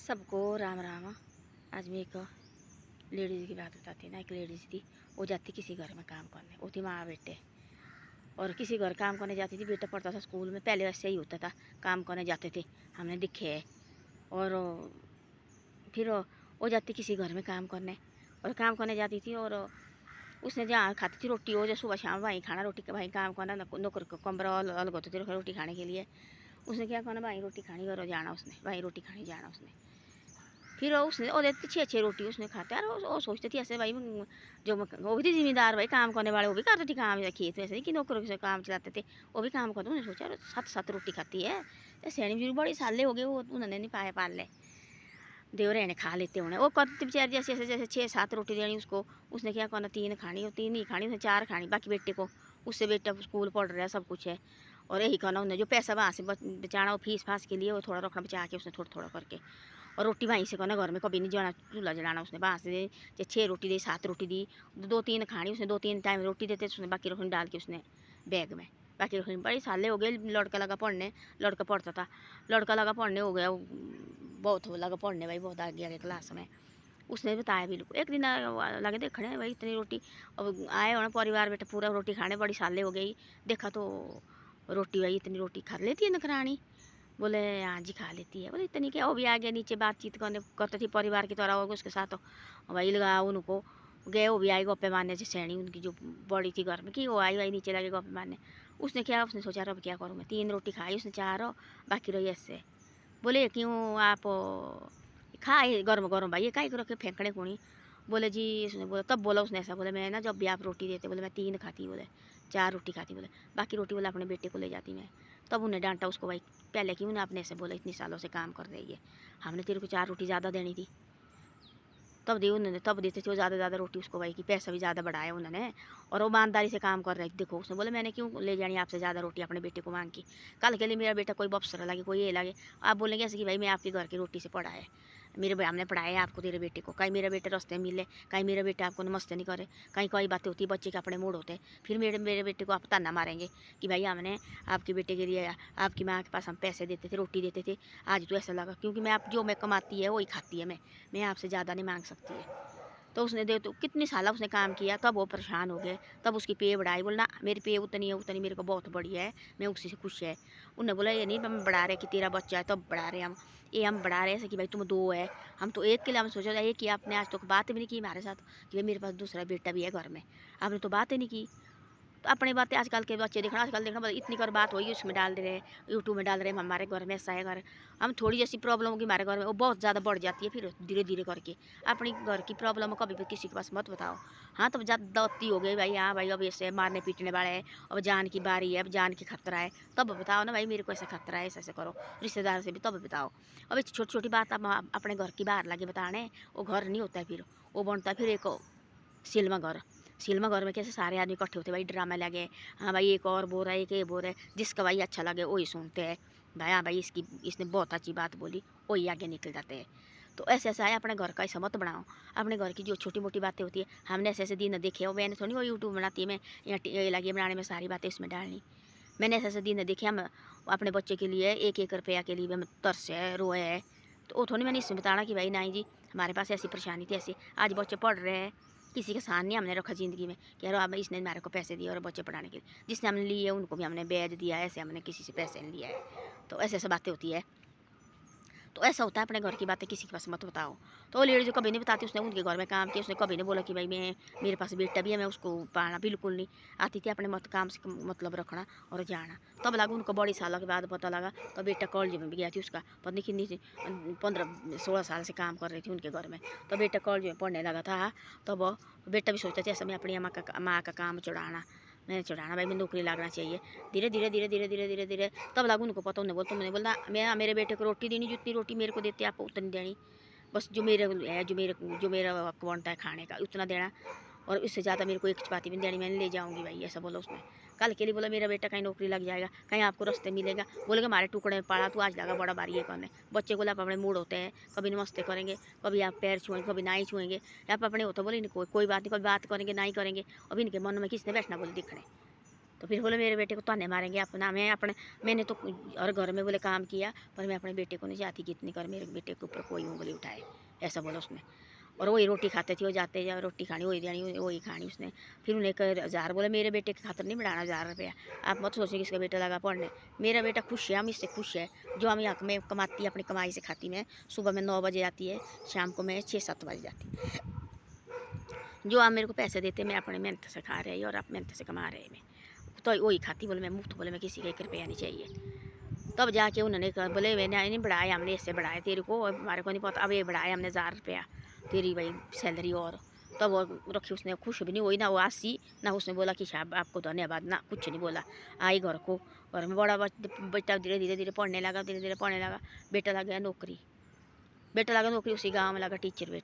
सबको राम राम। आज मैं एक लेडीज़ की बात बताती ना। एक लेडीज़ थी, वो जाती किसी घर में काम करने, वो थी माँ बेटे। और किसी घर काम करने जाती थी, बेटा पढ़ता था स्कूल में। पहले ऐसे ही होता था, काम करने जाते थे, हमने दिखे है। और फिर वो जाती किसी घर में काम करने, और काम करने जाती थी। और उसने जहाँ खाती थी रोटी, वो जो सुबह शाम वहीं खाना, रोटी वहीं काम करना, नौकर कमरा अलग होते थे रोटी खाने के लिए। उसने क्या करना, वहीं रोटी खानी और जाना, उसने वहीं रोटी खानी जाना उसने। फिर उसने और देती छः छः रोटी उसने खाते यार। वो सोचती थी ऐसे भाई, जो वो भी थी जिम्मेदार भाई, काम करने वाले, वो भी करते थे काम खेत वैसे नहीं कि नौकरों से काम चलाते थे, वो भी काम करते। उन्होंने सोचा यार 7-7 रोटी खाती है, सैनी भी बड़ी साले हो गए, वो उन्होंने नहीं पाए पाल ले, देवरे ने खा लेते उन्हें। वो करती बेचारी जैसे जैसे जैसे 6-7 रोटी देनी उसको। उसने क्या करना, 3 खानी, और 3 ही खानी, उसने 4 खानी बाकी बेटे को। उससे बेटा स्कूल पढ़ रहा है, सब कुछ है। और यही करना उन्हें, जो पैसा वहाँ से बचाना, वो फीस फास के लिए वो थोड़ा रखना बचा के उसने, थोड़ा थोड़ा करके। और रोटी वहीं से करना, घर में कभी नहीं जाना, चूल्हा जलाना उसने। वहाँ से 6 रोटी दी, 7 रोटी दी, 2-3 खानी उसने, 2-3 टाइम रोटी देते उसने, बाकी रोटी डाल के उसने बैग में। बाकी रोटी बड़ी साले हो गए। लड़का लगा पढ़ने, लड़का पढ़ता था, लड़का लगा पढ़ने, हो गया बहुत लगा पढ़ने भाई, बहुत आगे आगे क्लास में। उसने बताया बिल्कुल। एक दिन लगे देखने भाई इतनी रोटी, अब आए होना परिवार बेटा पूरा रोटी खाने, बड़ी साले हो गई। देखा तो रोटी भाई इतनी रोटी खा लेती है नखरानी। बोले हाँ जी खा लेती है। बोले इतनी क्या, वो भी आ गया नीचे बातचीत करने, करते थी परिवार की तरह होगी उसके साथ। वही लगा उनको गए, वो भी आई गप्पे मारने से, सैनी उनकी जो बड़ी थी घर में की, वो आई वही नीचे लगे गप्पे मारने। उसने क्या, उसने सोचा अब क्या करूँ मैं, 3 रोटी खाई उसने, 4 बाकी रही ऐसे। बोले क्यों आप खाए गर्म गर्म भाई, ये काहे को रखे फेंकने कोनी। बोले जी, उसने बोला, तब बोला उसने ऐसा, बोले मैं ना जब भी आप रोटी देते, बोले मैं 3 खाती, बोले 4 रोटी खाती, बोले बाकी रोटी बोले अपने बेटे को ले जाती मैं। तब उन्हें डांटा उसको, भाई पहले क्यों ना आपने ऐसे बोला, इतनी सालों से काम कर रही है, हमने तेरे को 4 रोटी ज़्यादा देनी थी, तब दी उन्होंने, तब देते थे वो ज़्यादा रोटी उसको भाई, की पैसा भी ज़्यादा बढ़ाया उन्होंने। और वो ईमानदारी से काम कर रहे थे। देखो उसने बोले मैंने क्यों ले जानी आपसे ज़्यादा रोटी अपने बेटे को मांग की। कल के लिए मेरा बेटा कोई बपसरा लगे, कोई ये लगे, आप बोलेंगे ऐसे कि भाई मैं आपके घर की रोटी से पढ़ा है, मेरे हमने पढ़ाया है आपको, तेरे बेटे को, कहीं मेरा बेटा रास्ते में मिले, कहीं मेरा बेटा आपको नमस्ते नहीं करे, कहीं कोई बातें होती है बच्चे के अपने मूड होते हैं, फिर मेरे बेटे को आप ताना मारेंगे कि भाई हमने आपके बेटे के लिए, आपकी माँ के पास हम पैसे देते थे, रोटी देते थे, आज तो ऐसा लगा क्योंकि मैं आप जो मैं कमाती है वही खाती है, मैं आपसे ज़्यादा नहीं मांग सकती है। तो उसने दे, तो कितनी साल उसने काम किया, तब वो परेशान हो गए, तब उसकी पे बढ़ाई। बोलना मेरी पे उतनी है, उतनी मेरे को बहुत बढ़िया है, मैं उसी से खुश है। उन्होंने बोला ये नहीं हम बढ़ा रहे कि तेरा बच्चा है तब बढ़ा रहे हम, ये हम बढ़ा रहे ऐसे कि भाई तुम 2 है, हम तो एक के लिए हम सोचा था एक कि आपने आज तक बात भी नहीं की हमारे साथ कि भाई मेरे पास दूसरा बेटा भी है घर में, आपने तो बात ही नहीं की। तो अपनी बातें आजकल के बच्चे देखना, आजकल देखना इतनी कर बात होगी उसमें डाल दे रहे, यूट्यूब में डाल रहे हैं हमारे घर में ऐसा है, घर हम थोड़ी जैसी प्रॉब्लम होगी हमारे घर में, वो बहुत ज़्यादा बढ़ जाती है, फिर धीरे धीरे करके अपनी घर की प्रॉब्लम कभी भी किसी के पास मत बताओ। हाँ तब ज़्यादा अति हो गई भाई, हाँ भाई अब ऐसे मारने पीटने वाले हैं, अब जान की बारी है, अब जान की खतरा है, तब बताओ ना भाई मेरे को ऐसा खतरा है, ऐसे ऐसे करो, रिश्तेदार से भी तब बताओ। अब छोटी छोटी बात अब अपने घर की बाहर लगे बताने, वो घर नहीं होता है, फिर वो बनता है फिर एक सिनेमा घर। सिनेमा घर में कैसे सारे आदमी इकट्ठे होते भाई, ड्रामा लगे, हाँ भाई एक और बोल रहा है, एक ये बोल रहा है, जिसका भाई अच्छा लगे वही सुनते हैं भाई, हाँ भाई इसने बहुत अच्छी बात बोली, वही आगे निकल जाते हैं। तो ऐसे ऐसा है, अपने घर का ऐसा मत बनाओ। अपने घर की जो छोटी मोटी बातें होती है, हमने ऐसे ऐसे दिन देखे हो, मैंने थोड़ी वो यूट्यूब बनाती है, मैं ये लगी बनाने में सारी बातें इसमें डालनी, मैंने ऐसे ऐसे दिन देखे। हम अपने बच्चे के लिए 1-1 रुपया के लिए हम तरस है, रोए है, तो वो थोड़ी मैंने इसमें बताना कि भाई नहीं जी हमारे पास ऐसी परेशानी थी, ऐसी आज बच्चे पढ़ रहे हैं, किसी के साथ नहीं हमने रखा ज़िंदगी में कि यार अब इसने हमारे को पैसे दिए और बच्चे पढ़ाने के लिए, जिसने हमने लिए उनको भी हमने बैज दिया है, ऐसे हमने किसी से पैसे नहीं लिया है। तो ऐसे ऐसे बातें होती है। तो ऐसा होता है, अपने घर की बातें किसी के पास मत बताओ। तो वो लेडी जो कभी नहीं बताती, उसने उनके घर में काम किया, उसने कभी नहीं बोला कि भाई मैं मेरे पास बेटा भी है मैं उसको पालना, बिल्कुल नहीं। आती थी अपने काम से मतलब रखना और जाना। तब लगा उनको बड़ी सालों के बाद पता लगा, तो बेटा कॉलेज में भी गया थी उसका, पता नहीं कितनी 15-16 साल से काम कर रही थी उनके घर में, तो बेटा कॉलेज में पढ़ने लगा था। तब बेटा भी सोचता था ऐसा मैं अपनी माँ का काम चढ़ाना, मैंने चढ़ाना भाई मैं नौकरी लगना चाहिए। धीरे धीरे धीरे धीरे धीरे धीरे धीरे तब लागू उनको पता, उन्हें बोलता, मैंने बोला मैं मेरे बेटे को रोटी देनी, जितनी रोटी मेरे को देते आप उतनी देनी, बस जो मेरे है, जो मेरा हक बनता है खाने का उतना देना, और इससे ज़्यादा मेरे को एक चपाती भी देनी, मैंने ले जाऊँगी भाई, ऐसा बोला उसने। कल के लिए बोला मेरा बेटा कहीं नौकरी लग जाएगा, कहीं आपको रास्ते मिलेगा, बोलेगा हमारे टुकड़े में पड़ा तू आज लगा बड़ा बारी ये करने। बच्चे को आप अपने मूड होते हैं, कभी नमस्ते करेंगे, कभी आप पैर छुएंगे, कभी नहीं छुएंगे, आप अपने होते बोले कोई बात नहीं, कभी बात करेंगे नहीं करेंगे, अब इनके मन में किसने बैठना बोले दिखने। तो फिर बोले मेरे बेटे को ताने मारेंगे अपना। मैंने तो और घर में बोले काम किया, पर मैं अपने बेटे को नहीं चाहती कि इतनी कर मेरे बेटे के ऊपर कोई उंगली उठाए, ऐसा बोला उसने। और वही रोटी खाते थे, वो जाते जब रोटी खानी वही देनी वही खानी उसने। फिर उन्हें 1000 बोले मेरे बेटे के खातर नहीं बढ़ाना 1000 रुपया। आप मत सोचिए कि इसका बेटा लगा पढ़ने, मेरा बेटा खुश है, हम इससे खुश है। जो हम यहाँ में कमाती है अपनी कमाई से खाती मैं, सुबह में 9 बजे आती है, शाम को मैं 6-7 बजे जाती। जो आप मेरे को पैसे देते मैं अपने मेहनत से खा रही और आप मेहनत से कमा रहे मैं, तो वही खाती। बोले मैं मुफ्त, बोले मैं किसी का 1 रुपया नहीं चाहिए। तब जाके उन्होंने बोले मैंने नहीं बढ़ाया, हमने इससे बढ़ाया तेरे को, हमारे को नहीं पता, अब ये बढ़ाया हमने 1000 रुपया तेरी भाई सैलरी। और तब वो रखी उसने, खुश भी नहीं हुई ना वो आसी ना, उसने बोला कि साहब आपको धन्यवाद ना, कुछ नहीं बोला। आई घर को, घर में बड़ा बेटा धीरे धीरे पढ़ने लगा, धीरे धीरे पढ़ने लगा। बेटा लग गया नौकरी, बेटा लगा नौकरी, उसी गाँव में लगा टीचर।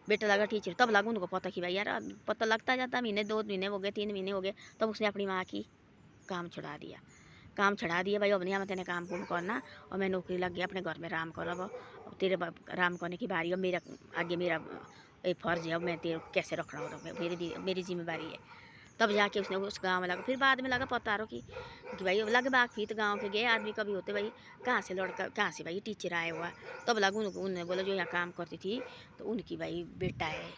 बेटा लगा टीचर। तब लगा उनको पता कि भाई यार पता लगता जाता, महीने 2 महीने हो गए, 3 महीने हो गए, तब उसने अपनी माँ की काम छुड़ा दिया। काम छुड़ा दिया भाई, अब नहीं मैं तेने काम कुम करना, और मैं नौकरी लग गया अपने घर में आराम कर। अब तेरे आराम करने की बारी, अब मेरा आगे मेरा फ़र्ज़ है, अब मैं तेरे कैसे रखना हो, मेरी जिम्मेवारी है। तब जाके उसने उस गाँव में लगा। फिर बाद में लगा पता रो कि भाई लग बाग फिर गाँव के गए आदमी कभी होते भाई, कहाँ से लड़का, कहाँ से भाई टीचर आया हुआ। तब लगा उनको, उन्होंने बोला जो यहाँ काम करती थी तो उनकी भाई बेटा है।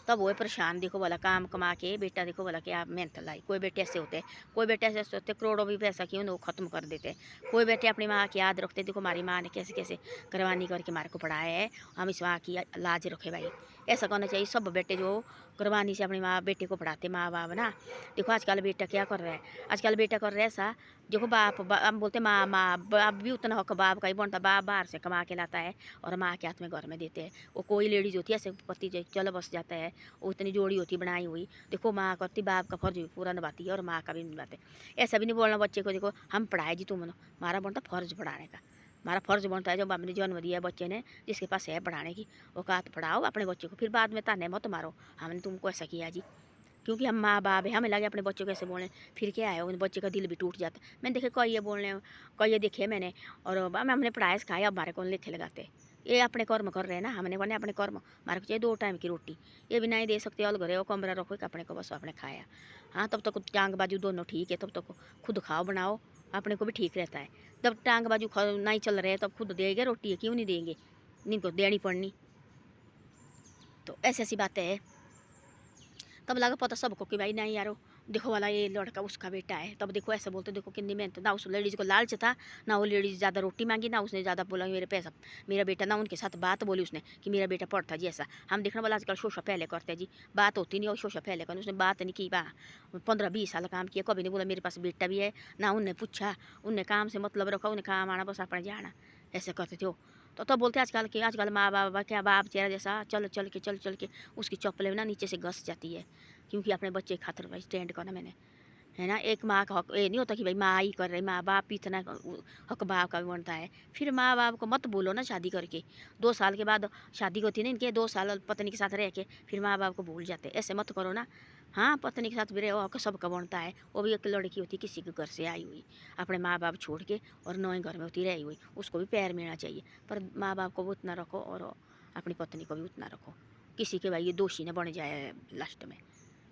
तब वो परेशान, देखो बोला काम कमा के बेटा, देखो बोला कि आप मेहनत लाई। कोई बेटे ऐसे होते हैं, कोई बेटे ऐसे होते करोड़ों भी पैसा क्यों वो ख़त्म कर देते। कोई बेटे अपनी माँ की याद रखते, देखो हमारी माँ ने कैसे कैसे कुर्बानी करके हमारे को पढ़ाया है, हम इस माँ की लाज रखे भाई। ऐसा करना चाहिए सब बेटे जो कुर्बानी से अपनी माँ बेटे को पढ़ाते, माँ बाप ना। देखो आजकल बेटा क्या कर रहा है, आजकल बेटा कर रहा है ऐसा, देखो हम बोलते माँ माँ, बाप भी उतना हक बाप का ही बनता। बाप बाहर से कमा के लाता है और माँ के हाथ में घर में देते हैं। वो कोई लेडीज होती है ऐसे पति जो चलो बस जाता है, वो इतनी जोड़ी होती बनाई हुई, देखो माँ करती बाप का फर्ज भी पूरा निभाती है और माँ का भी निभाते। ऐसा भी नहीं बोलना बच्चे को, देखो हम पढ़ाए जी तुम, हमारा बनता फर्ज पढ़ाने का, हमारा फर्ज बनता है। जब हमने जन्म दिया बच्चे ने, जिसके पास है पढ़ाने की औकात, पढ़ाओ अपने बच्चे को। फिर बाद में ताने मत मारो हमने तुमको ऐसा किया जी, क्योंकि हम माँ बाप है, हमें लगे अपने बच्चों को ऐसे बोलें, फिर क्या है उन बच्चे का दिल भी टूट जाता। मैंने देखे कई ये बोलने, कई ये देखे मैंने, और हमने पढ़ाया सिखाया, अब हमारे को लेखे लगाते। ये अपने कर्म कर रहे हैं ना, हमने बने अपने कर्म, हमारे को चाहिए 2 टाइम की रोटी, ये भी नहीं दे सकते। और घरे वो कमरा रखो अपने को, बस अपने खाया। हाँ तब तक टांग बाजू दोनों ठीक है, तब तक खुद खाओ बनाओ, अपने को भी ठीक रहता है। जब टांग बाजू नहीं चल रहे तब खुद देंगे रोटी, क्यों नहीं देंगे, इनको देनी पड़नी। तो ऐसी ऐसी बातें हैं। तब लगा पता सबको कि भाई नहीं यारो, देखो वाला ये लड़का उसका बेटा है। तब देखो ऐसे बोलते, देखो कितनी मेहनत, ना उस लेडीज़ को लालच था, ना वो लेडीज़ ज़्यादा रोटी मांगी, ना उसने ज़्यादा बोला मेरे पैसा मेरा बेटा, ना उनके साथ बात बोली उसने कि मेरा बेटा पढ़ता जी। ऐसा हम देखना वाला आजकल शोशा पहले करते हैं जी, बात होती नहीं और शोशा पहले करते। उसने बात नहीं की, 15-20 साल काम किया, कभी नहीं बोला मेरे पास बेटा भी है, ना उनने पूछा, उनने काम से मतलब रखा, उन्हें काम आना बस अपने जाना, ऐसे करते थे वो। तो तब बोलते आजकल कि आजकल माँ बाप क्या बाप चेहरा जैसा चल चल के उसकी चप्पलें ना नीचे से घस जाती है, क्योंकि अपने बच्चे की खातिर भाई स्टैंड करना मैंने, है ना। एक माँ का हक ये नहीं होता कि भाई माँ ही कर रही, माँ बाप भी इतना हक बाप का भी बनता है। फिर माँ बाप को मत बोलो ना शादी करके, 2 साल के बाद शादी होती है ना इनके, 2 साल पत्नी के साथ रह के फिर माँ बाप को भूल जाते, ऐसे मत करो ना। हाँ पत्नी के साथ भी रहो, हक सबका बनता है। वो भी एक लड़की होती किसी के घर से आई हुई, अपने माँ बाप छोड़ के और नए घर में होती रही हुई, उसको भी प्यार मिलना चाहिए। पर माँ बाप को भी उतना रखो और अपनी पत्नी को भी उतना रखो, किसी के भाई ये दोषी न बन जाए लास्ट में,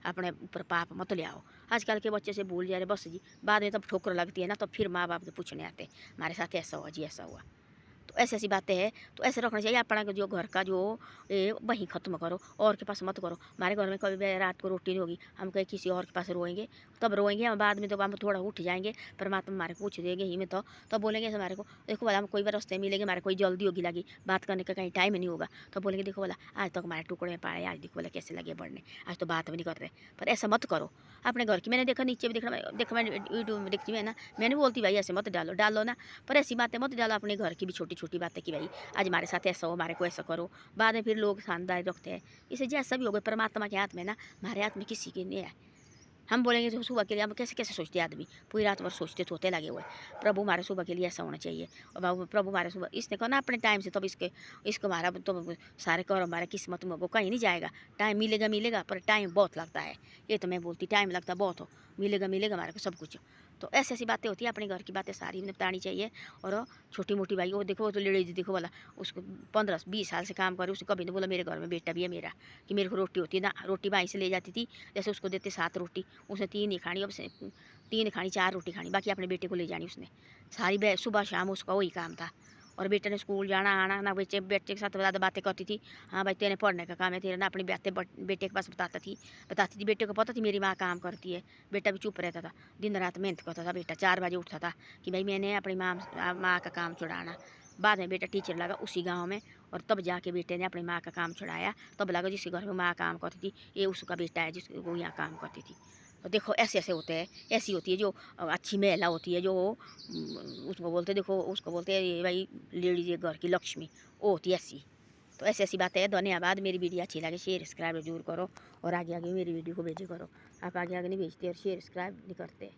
अपने ऊपर पाप मत ले आओ। आजकल के बच्चे से भूल जा रहे बस जी, बाद में तब ठोकर लगती है ना, तो फिर माँ बाप के पूछने आते हमारे साथ ऐसा हुआ जी, ऐसा हुआ। तो ऐसी ऐसी बातें हैं, तो ऐसे रखना चाहिए अपना जो घर का जो वहीं ख़त्म करो, और के पास मत करो। हमारे घर में कभी भी रात को रोटी नहीं होगी, हम कहीं किसी और के पास रोएंगे, तब रोएंगे हम बाद में, तो हम थोड़ा उठ जाएंगे, परमात्मा हमारे पूछ देंगे ही में, तो बोलेंगे हमारे को, देखो बोला हम कोई बार रास्ते मिलेंगे, हमारे कोई जल्दी होगी लगी, बात करने का कहीं टाइम नहीं होगा, तो बोलेंगे देखो बोला आज तक हमारे टुकड़े में पाए, आज देखो बोला कैसे लगे बढ़ने, आज तो बात भी नहीं कर रहे। पर ऐसा मत करो अपने घर की। मैंने देखा नीचे भी देखा मैं यूट्यूब में देखती है ना, मैंने बोलती भाई ऐसे मत डालो ना, पर ऐसी बातें मत डालो अपने घर की भी छोटी छोटी बातें कि भाई आज हमारे साथ ऐसा हो, हमारे को ऐसा करो, बाद में फिर लोग शानदार रखते हैं। इसे जैसा भी हो गया परमात्मा के हाथ में ना, हमारे हाथ में किसी के नहीं है। हम बोलेंगे तो सुबह के लिए हम कैसे कैसे सोचते आदमी, पूरी रात भर सोचते सोते लगे हुए, प्रभु हमारे सुबह के लिए ऐसा होना चाहिए, और प्रभु हमारे सुबह इसने कहा ना अपने टाइम से, तब इसको हमारा तो सारे कर हमारे किस्मत में वो कहीं नहीं जाएगा। टाइम मिलेगा पर टाइम बहुत लगता है, ये तो मैं बोलती टाइम लगता बहुत हो, मिलेगा हमारे को सब कुछ। तो ऐसी ऐसी बातें होती है, अपने घर की बातें सारी निपटानी चाहिए। और छोटी मोटी भाई, वो देखो, वो तो लेडीज देखो वाला, उसको 15-20 साल से काम करे, उसने कभी नहीं बोला मेरे घर में बेटा भी है मेरा कि मेरे को रोटी होती है ना। रोटी भाई से ले जाती थी, जैसे उसको देते 7 रोटी, उसने 3 ही खानी, अब 3 खानी, 4 रोटी खानी, बाकी अपने बेटे को ले जानी उसने सारी। सुबह शाम उसका वही काम था। और बेटे ने स्कूल जाना आना ना, बेटे बेटे के साथ ज़्यादा बातें करती थी। हाँ भाई, तेरे पढ़ने का काम है, तेरे ना अपनी बातें बेटे के पास बताती थी। बेटे को पता थी मेरी माँ काम करती है, बेटा भी चुप रहता था। दिन रात मेहनत करता था बेटा, 4 बजे उठता था कि भाई मैंने अपनी माँ का काम छुड़ाना। बाद में बेटा टीचर लगा उसी गाँव में, और तब जाके बेटे ने अपनी माँ का काम छुड़ाया। तब लगा जिसके घर में माँ काम करती थी ये उसका बेटा है, जिसको यहाँ काम करती थी। तो देखो ऐसे ऐसे होते हैं। ऐसी होती है जो अच्छी महिला होती है, जो उसको बोलते, देखो उसको बोलते हैं भाई लेडीज ये घर की लक्ष्मी, वो होती है ऐसी। तो ऐसी ऐसी बातें हैं। धन्यवाद। मेरी वीडियो अच्छी लगे शेयर सब्सक्राइब जरूर करो, और आगे आगे मेरी वीडियो को भेजे करो। आप आगे आगे नहीं भेजते और शेयर सब्सक्राइब नहीं करते।